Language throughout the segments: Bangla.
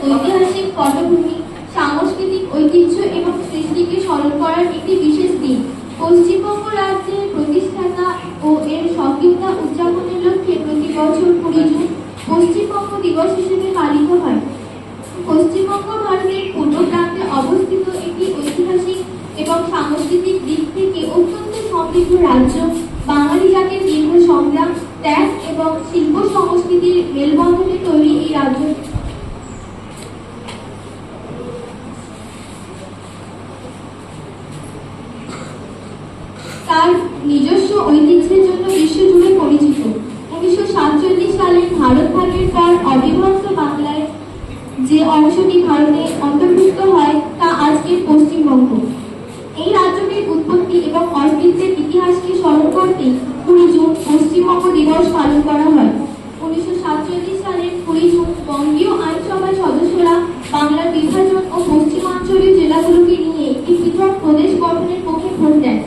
ঐতিহাসিক পটভূমি, সাংস্কৃতিক ঐতিহ্য এবং সৃষ্টিকে স্মরণ করার একটি বিশেষ দিন। পশ্চিমবঙ্গ রাজ্যের প্রতিষ্ঠাতা ও এর স্বকীয়তা উদযাপনের লক্ষ্যে প্রতি বছর 20 জুন পশ্চিমবঙ্গ দিবস হিসেবে পালিত হয়। পশ্চিমবঙ্গ ভারতের পূর্ব প্রান্তে অবস্থিত একটি ঐতিহাসিক এবং সাংস্কৃতিক দিক থেকে অত্যন্ত সমৃদ্ধ রাজ্য। বাঙালি জাতির দীর্ঘ সংগ্রাম, ত্যাগ এবং শিল্প সংস্কৃতির মেলবন্ধনে তৈরি এই রাজ্য তার নিজস্ব ঐতিহ্যের জন্য বিশ্বজুড়ে পরিচিত। 1947 সালে ভারত ভাগের পর অবিভক্ত বাংলায় যে অংশটি ভারতে অন্তর্ভুক্ত হয় তা আজকের পশ্চিমবঙ্গ। এই রাজ্যটির উৎপত্তি এবং অস্তিত্বের ইতিহাসকে স্মরণ করতে 20 জুন পশ্চিমবঙ্গ দিবস পালন করা হয়। 1947 সালের 20 জুন বঙ্গীয় আইনসভার সদস্যরা বাংলার বিভাজন ও পশ্চিমাঞ্চলীয় জেলাগুলোকে নিয়ে একটি পৃথক প্রদেশ গঠনের পক্ষে ভোট দেন।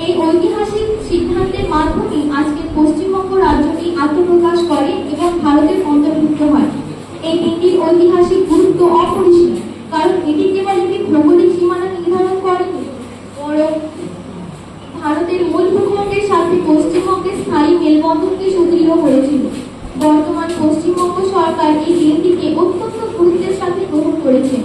এই ঐতিহাসিক সিদ্ধান্তের মাধ্যমে আজকের পশ্চিমবঙ্গ রাজ্যটি আত্মপ্রকাশ করে এবং ভারতের অন্তর্ভুক্ত হয়। এই দিনটির ঐতিহাসিক গুরুত্ব অপরিসীম, কারণ এটি কেবল একটি ভৌগোলিক সীমানা নির্ধারণ করেনি, বরং ভারতের মূল ভূখণ্ডের সাথে পশ্চিমবঙ্গের স্থায়ী মেলবন্ধনকে সুদৃঢ় করেছিল। বর্তমান পশ্চিমবঙ্গ সরকার এই দিনটিকে অত্যন্ত গুরুত্বের সাথে গ্রহণ করেছে।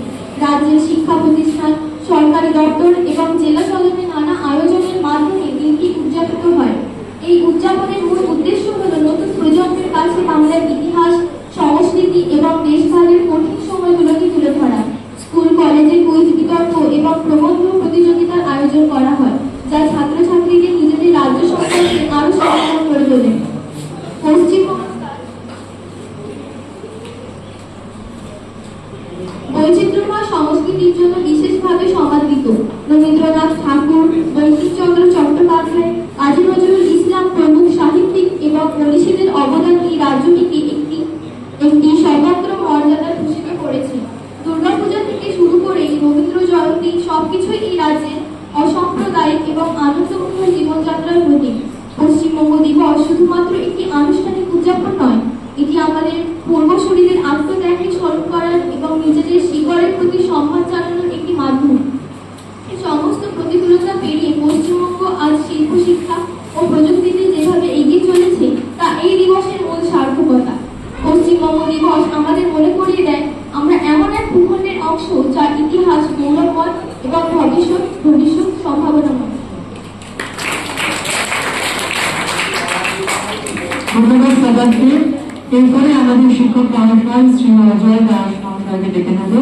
রাজ্যের শিক্ষা প্রতিষ্ঠান, সরকারি দপ্তর এবং জেলা সদরে নানা আয়োজনের মাধ্যমে দিনটি উদযাপিত হয়। এই উদযাপনের মূল উদ্দেশ্য হল নতুন প্রজন্মের কাছে বাংলার ইতিহাস, সংস্কৃতি এবং দেশভাগের কঠিন সময়গুলোকে তুলে ধরা। স্কুল কলেজে কুইজ বিতর্ক এবং প্রবন্ধ প্রতিযোগিতার আয়োজন করা হয়, যা ছাত্রছাত্রীদের নিজেদের রাজ্য সম্পর্কে আরো সচেতন করে তোলে। পশ্চিমবঙ্গ বৈচিত্র্যময় সংস্কৃতির জন্য বিশেষভাবে সমাদৃত। রবীন্দ্রনাথ ঠাকুর, বঙ্কিমচন্দ্র চট্টোপাধ্যায়, কাজী নজরুল ইসলাম প্রমুখ সাহিত্যিক এবং মনীষীদের অবদান এই রাজ্যটিকে একটি স্বতন্ত্র মর্যাদা ভূষিত করেছে। দুর্গাপূজা থেকে শুরু করে রবীন্দ্র জয়ন্তী সবকিছুই এই রাজ্যের অসাম্প্রদায়িক এবং আনন্দমুখর জীবনযাত্রার প্রতীক। পশ্চিমবঙ্গ দিবস শুধুমাত্র একটি আনুষ্ঠানিক উদযাপন নয়, এটি আমাদের পূর্বসূরীদের আত্মত্যাগকে স্মরণ করার এবং নিজেদের শিকড়ের প্রতি সম্মান জানানোর একটি মাধ্যম। এই সমস্ত প্রতিকূলতা পেরিয়ে পশ্চিমবঙ্গ আজ শিল্প, শিক্ষা ও প্রযুক্তিতে যেভাবে এগিয়ে চলেছে তা এই দিবসের মূল সার্থকতা। পশ্চিমবঙ্গ দিবস আমাদের মনে করিয়ে দেয় আমরা এমন এক ভূখণ্ডের অংশ যার ইতিহাস গৌরবময় এবং ভবিষ্যৎ সম্ভাবনাময়। ধন্যবাদ সবাইকে। এরপরে আমাদের শিক্ষক মহাশয় শ্রী অজয় দাস মহাশয়কে ডেকে নেব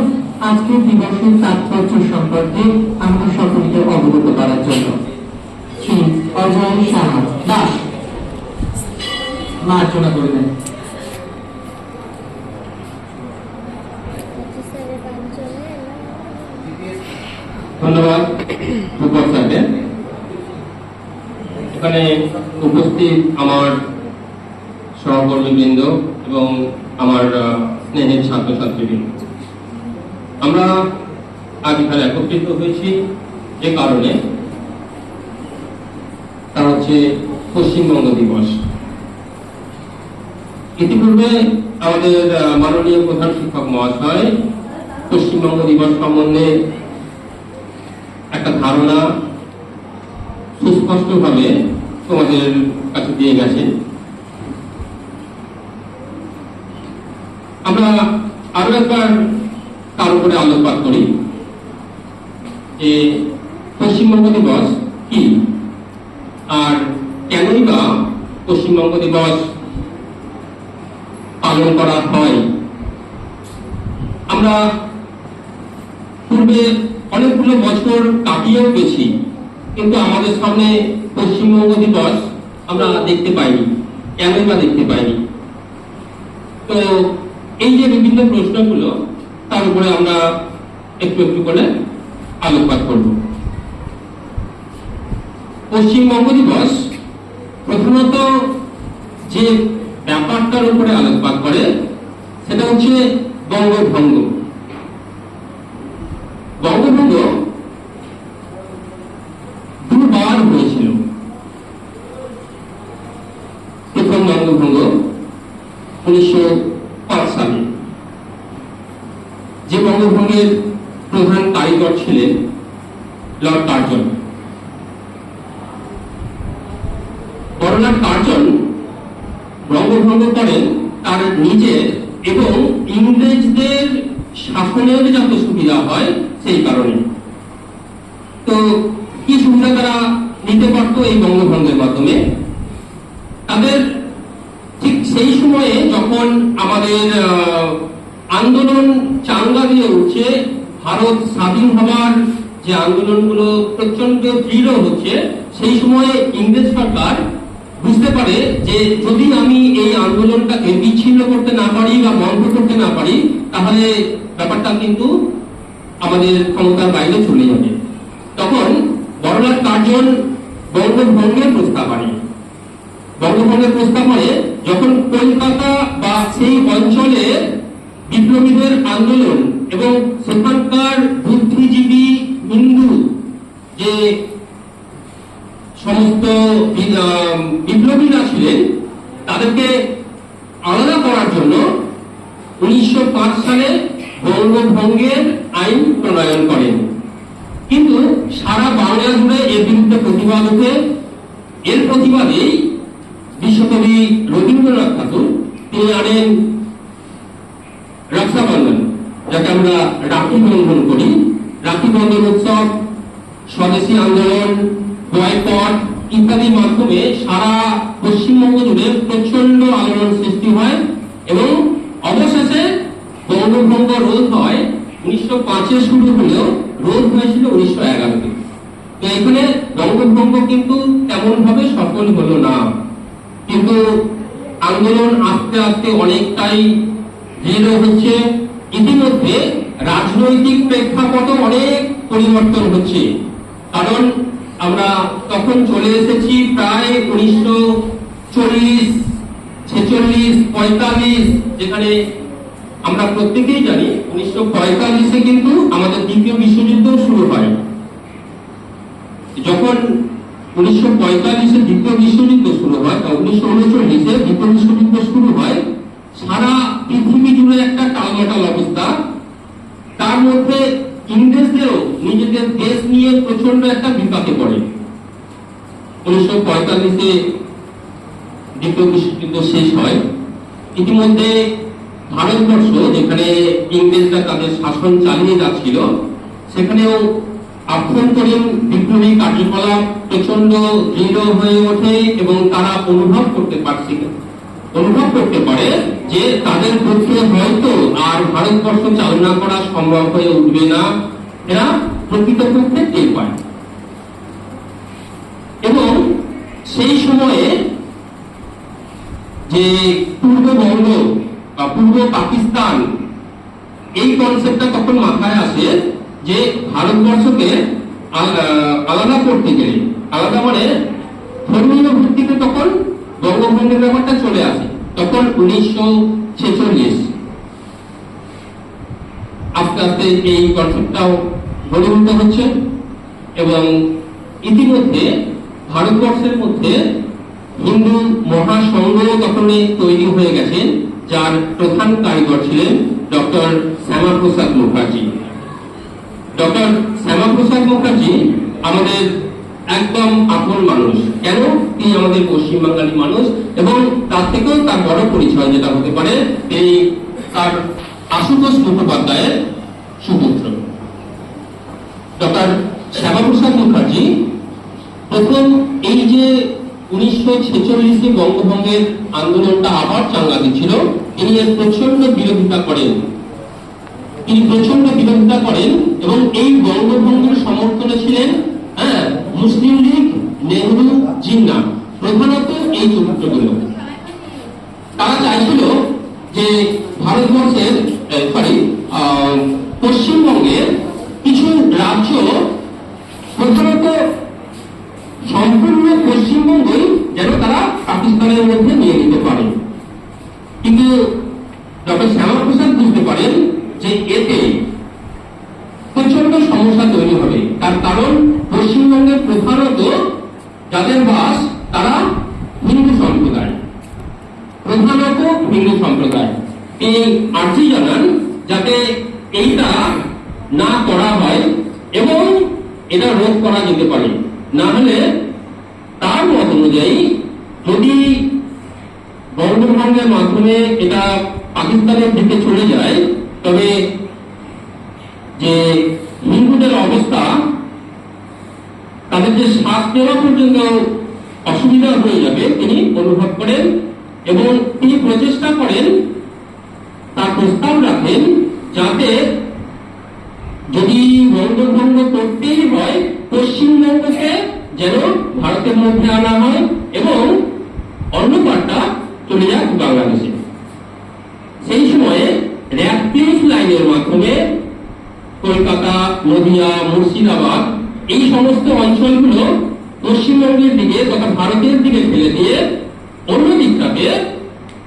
আজকের দিবসের তাৎপর্য সম্পর্কে আমাদের সকলকে অবগত করার জন্য। শ্রী অজয় দাস মার্জনা করবেন। ধন্যবাদ স্যারকে। এখানে উপস্থিত আমার সহকর্মীবৃন্দ এবং আমার স্নেহের ছাত্রছাত্রীবৃন্দ, আমরা আজ এখানে একত্রিত হয়েছি যে কারণে, তা হচ্ছে পশ্চিমবঙ্গ দিবস। ইতিপূর্বে আমাদের মাননীয় প্রধান শিক্ষক মহাশয় পশ্চিমবঙ্গ দিবস সম্বন্ধে একটা ধারণা সুস্পষ্টভাবে তোমাদের কাছে দিয়ে গেছেন। আমরা আরো একবার তার উপরে আলোকপাত করি যে পশ্চিমবঙ্গ দিবস কি, আর কেনই বা পশ্চিমবঙ্গ দিবস পালন করা হয়। আমরা পূর্বে অনেকগুলো বছর কাটিয়েও গেছি, কিন্তু আমাদের সামনে পশ্চিমবঙ্গ দিবস আমরা দেখতে পাইনি। কেনই বা দেখতে পাইনি? তো এই যে বিভিন্ন প্রশ্নগুলো, তার উপরে আমরা একটু একটু করে আলোকপাত করব। পশ্চিমবঙ্গ দিবস প্রধানত যে ব্যাপারটার উপরে আলোকপাত করে সেটা হচ্ছে বঙ্গভঙ্গ। বঙ্গভঙ্গ দুবার হয়েছিল। প্রথম বঙ্গভঙ্গ 1905 সালে, যে বঙ্গভঙ্গের প্রধান কারিগর ছিলেন লর্ড কার্জন। লর্ড কার্জন বঙ্গভঙ্গ করেন তার নিজের এবং ইংরেজদের শাসনের যাতে সুবিধা হয় সেই কারণে। তো কি সুবিধা তারা নিতে পারতো এই বঙ্গভঙ্গের মাধ্যমে? তাদের ঠিক সেই সময়ে যখন আমাদের আন্দোলন চাঙ্গা দিয়ে উঠছে, ভারত স্বাধীন হওয়ার যে আন্দোলনগুলো প্রচন্ড দৃঢ় হচ্ছে, সেই সময়ে ইংরেজ সরকার বুঝতে পারে যে যদি আমি এই আন্দোলনটাকে বিচ্ছিন্ন করতে না পারি বা বন্ধ করতে না পারি, তাহলে ব্যাপারটা কিন্তু আমাদের ক্ষমতার বাইরে চলে যাবে। তখন বড়লাট কার্জন বঙ্গভঙ্গের প্রস্তাব আনে। বঙ্গভঙ্গের প্রস্তাব মানে যখন কলকাতা বা সেই অঞ্চলে বিপ্লবীদের আন্দোলন এবং সেখানকার বুদ্ধিজীবী হিন্দু যে সমস্ত বিপ্লবীরা ছিলেন তাদেরকে আলাদা করার জন্য 1905 সালে বঙ্গভঙ্গের আইন প্রণয়ন করেন। কিন্তু সারা বাংলা জুড়ে এর বিরুদ্ধে প্রতিবাদ ওঠে। এর প্রতিবাদেই বিশ্বকবি রবীন্দ্রনাথ ঠাকুর তিনি আনেন রক্ষাবন্ধন, যাকে আমরা রাখি বন্ধন করি। রাখি বন্ধন উৎসব, স্বদেশী আন্দোলন, বয়কট ইত্যাদির মাধ্যমে সারা পশ্চিমবঙ্গ জুড়ে প্রচন্ড আন্দোলন সৃষ্টি হয় এবং অবশেষে বঙ্গভঙ্গ রোধ হয়। 1905-এ শুরু হলেও রোধ হয়েছিল 1911-তে। তো এখানে বঙ্গভঙ্গ কিন্তু তেমন ভাবে সফল হলো না, কিন্তু আন্দোলন আস্তে আস্তে অনেকটাই দৃঢ় হচ্ছে। ইতিমধ্যে রাজনৈতিক প্রেক্ষাপট অনেক পরিবর্তন হচ্ছে, কারণ আমরা তখন চলে এসেছি প্রায় 1940, 46, 45, যেখানে আমরা প্রত্যেকেই জানি 1945-এ কিন্তু আমাদের দ্বিতীয় বিশ্বযুদ্ধ শুরু হয়। যখন 1945-এ দ্বিতীয় বিশ্বযুদ্ধ শুরু হয় বা 1939-এ দ্বিতীয় বিশ্বযুদ্ধ শুরু হয়, সারা পৃথিবী জুড়ে একটা টালমাটাল অবস্থা। তার মধ্যে ইংরেজদেরও নিজেদের দেশ নিয়ে প্রচন্ড একটা বিপাকে পড়ে। 1945-এ দ্বিতীয় বিশ্বযুদ্ধ শেষ হয়। ইতিমধ্যে ভারতবর্ষ, যেখানে ইংরেজরা তাদের শাসন চালিয়ে যাচ্ছিল, সেখানেও আভ্যন্তরীণ বিপ্লবী কার্যকলাপ প্রচন্ড দৃঢ় হয়ে ওঠে এবং তারা অনুভব করতে পারে যে তাদের পক্ষে হয়তো আর ভারতবর্ষ চালনা করা সম্ভব হয়ে উঠবে না। এরা প্রকৃতপক্ষে টের পায় এবং সেই সময়ে যে পূর্ববঙ্গ বা পূর্ব পাকিস্তান, এই কনসেপ্টটা তখন মাথায় আসে যে ভারতবর্ষকে আলাদা করতে গেলে, আলাদা মানে ধর্মীয় ভিত্তিতে তখন বঙ্গভঙ্গের ব্যাপারটা চলে আসে। তখন 1946 আস্তে আস্তে এই কনসেপ্টটাও বলবন্ত হচ্ছে এবং ইতিমধ্যে ভারতবর্ষের মধ্যে হিন্দু মহাসংঘ তখন তৈরি হয়ে গেছে, যার প্রধান কারিগর ছিলেন ডক্টর শ্যামাপ্রসাদ মুখার্জি। ডক্টর শ্যামাপ্রসাদ মুখার্জি আমাদের একদম আপন মানুষ। কেন? তিনি আমাদের পশ্চিমবাঙালি মানুষ এবং তার থেকেও তার বড় পরিচয় যেটা হতে পারে, তিনি তার আশুতোষ মুখোপাধ্যায়ের সুপুত্র। ডক্টর শ্যামাপ্রসাদ মুখার্জি প্রথম এই যে 1946-এ বঙ্গভঙ্গের আন্দোলনটা আবার চাঙ্গা দিচ্ছিল, তিনি এর প্রচন্ড বিরোধিতা করেন। এবং এই বঙ্গভঙ্গের সমর্থনে ছিলেন মুসলিম লীগ, নেহরু, জিন্না, প্রধানত এই চরিত্রগুলো। তারা চাইছিল যে ভারতবর্ষের পশ্চিমবঙ্গের কিছু রাজ্য, প্রধানত সম্পূর্ণ পশ্চিমবঙ্গই যেন তারা পাকিস্তানের মধ্যে নিয়ে নিতে পারে। কিন্তু ডক্টর শ্যামাপ্রসাদ বুঝতে পারেন যে এতে প্রচন্ড সমস্যা তৈরি হবে। তার কারণ পশ্চিমবঙ্গের প্রধানত যাদের বাস তারা হিন্দু সম্প্রদায়, প্রধানত হিন্দু সম্প্রদায়। তিনি আর্জি জানান যাতে এইটা না করা হয় এবং এটা রোধ করা যেতে পারে। না হলে তার মত অনুযায়ী যদি বঙ্গভঙ্গের মাধ্যমে এটা পাকিস্তানের দিকে চলে যায়, তবে যে হিন্দুদের অবস্থা, তাদের যে শ্বাস নেওয়া পর্যন্ত অসুবিধা হয়ে যাবে তিনি অনুভব করেন এবং তিনি প্রচেষ্টা করেন, তার প্রস্তাব রাখেন, যাতে যদি বঙ্গভঙ্গ করতেই হয় পশ্চিমবঙ্গকে যেন ভারতের মধ্যে আনা হয় এবং অন্য পাটটা চলে যাক বাংলাদেশে। সেই সময়ে র্যাপিড লাইনের মাধ্যমে কলকাতা, নদিয়া, মুর্শিদাবাদ এই সমস্ত অঞ্চলগুলো পশ্চিমবঙ্গের দিকে তথা ভারতের দিকে ফেলে দিয়ে অন্য দিকটাকে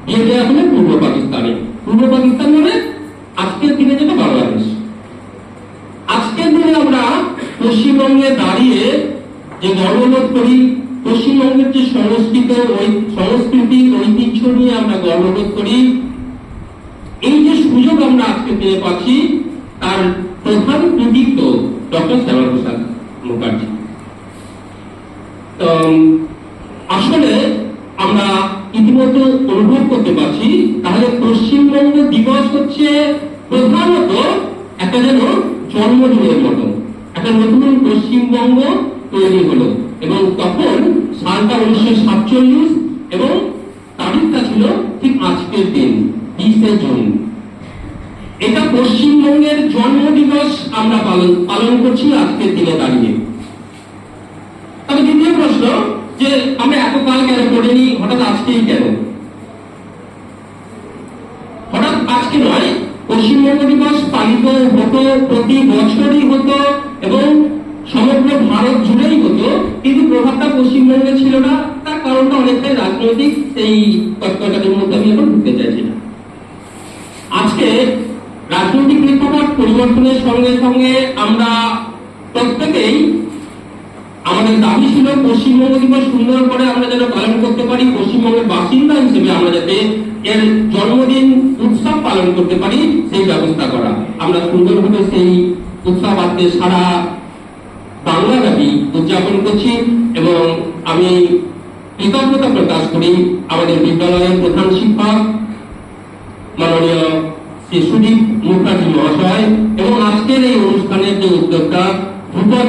দিয়ে দেওয়া হলো পূর্ব পাকিস্তানে। পূর্ব পাকিস্তান মানে আজকের দিনে যেটা বাংলাদেশ। আজকের দিনে আমরা পশ্চিমবঙ্গে দাঁড়িয়ে যে গর্ববোধ করি, পশ্চিমবঙ্গের যে সংস্কৃতি ঐতিহ্য নিয়ে আমরা গর্ববোধ করি, এই যে সুযোগ আমরা আজকে পেয়ে পাচ্ছি তার প্রধান কৃতিত্ব ডক্টর শ্যামাপ্রসাদ মুখার্জি। তো আসলে আমরা ইতিমধ্যে অনুভব করতে পারছি, তাহলে পশ্চিমবঙ্গ দিবস হচ্ছে প্রধানত একটা যেন জন্মদিনের মতো, একটা নতুন পশ্চিমবঙ্গ তৈরি হলো। এবং তখন সালটা 1947 এবং তারিখটা ছিল ঠিক আজকের দিন 20শে জুন। এটা পশ্চিমবঙ্গের জন্মদিবস আমরা পালন করছি আজকের দিনে দাঁড়িয়ে। তবে দ্বিতীয় প্রশ্ন, যে আমরা এতকাল কেন করিনি, হঠাৎ আজকেই কেন? হঠাৎ আজকে নয়, পশ্চিমবঙ্গ দিবস পালিত হতো, প্রতি বছরই হতো এবং সমগ্র ভারত জুড়েই হতো, কিন্তু প্রভাবটা পশ্চিমবঙ্গে ছিল না। তার কারণটা অনেকটাই রাজনৈতিক, সেই তত্ত্বটার মধ্যে আমি এখন ঢুকতে চাইছি না। আজকে রাজনৈতিক প্রেক্ষাপট পরিবর্তনের সঙ্গে সঙ্গে আমরা প্রত্যেকেই আমাদের দাবি ছিল পশ্চিমবঙ্গ দিবস সুন্দর করে আমরা যেন পালন করতে পারি, পশ্চিমবঙ্গের বাসিন্দা হিসেবে আমরা যাতে এর জন্মদিন উৎসব পালন করতে পারি সেই ব্যবস্থা করা। আমরা সুন্দরভাবে সেই উৎসব আজকে সারা বাংলাব্যাপী উদযাপন করছি এবং আমি কৃতজ্ঞতা প্রকাশ করি আমাদের বিদ্যালয়ের প্রধান শিক্ষক মাননীয় শ্রী সুদীপ মুখার্জি মহাশয় এবং আজকের এই অনুষ্ঠানের যে উদ্যোক্তা ধ্রুপদ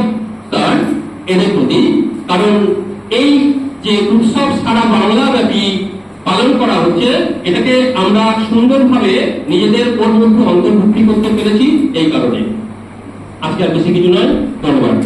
স্যার, এদের প্রতি। কারণ এই যে উৎসব সারা বাংলাব্যাপী পালন করা হচ্ছে, এটাকে আমরা সুন্দরভাবে নিজেদের ওর মধ্যে অন্তর্ভুক্তি করতে পেরেছি। এই কারণে আজকে আর বেশি কিছু নয়, ধন্যবাদ।